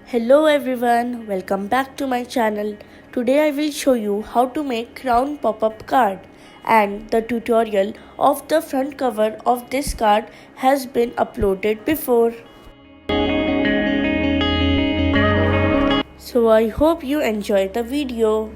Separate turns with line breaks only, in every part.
Hello everyone, welcome back to my channel. Today I will show you how to make round pop-up card, and the tutorial of the front cover of this card has been uploaded before. So I hope you enjoy the video.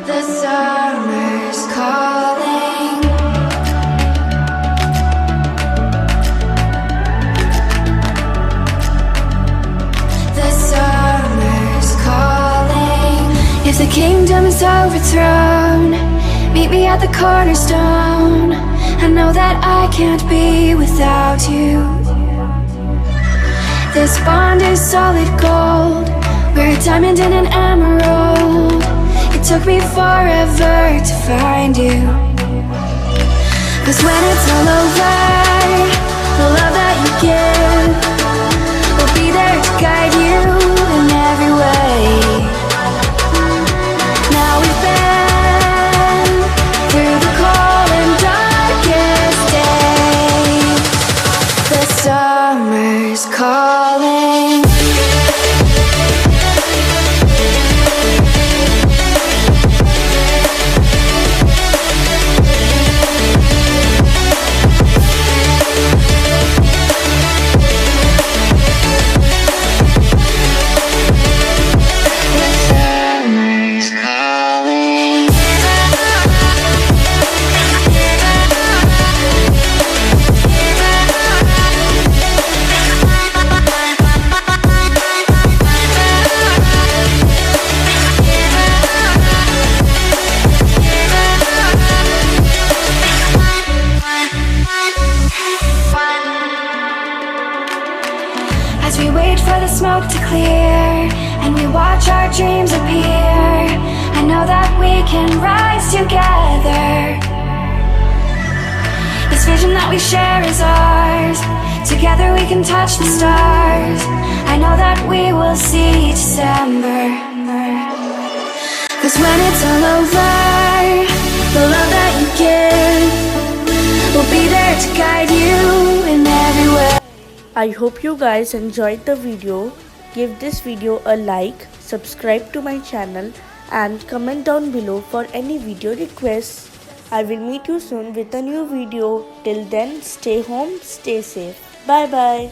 The summer's calling. The summer's calling. If the kingdom is overthrown, meet me at the cornerstone. I know that I can't be without you. This bond is solid gold. We're a diamond and an emerald. It took me forever to find you. 'Cause when it's all over, the love that you give will be there to guide you in every way. Now we've been through the cold and darkest day. The summer's calling. we share is ours. Together we can touch the stars. I know that we will see December. 'Cause when it's all over, the love that you give will be there to guide you in every way.
I hope you guys enjoyed the video. Give this video a like, subscribe to my channel and comment down below for any video requests. I will meet you soon with a new video. Till then, stay home, stay safe. Bye bye.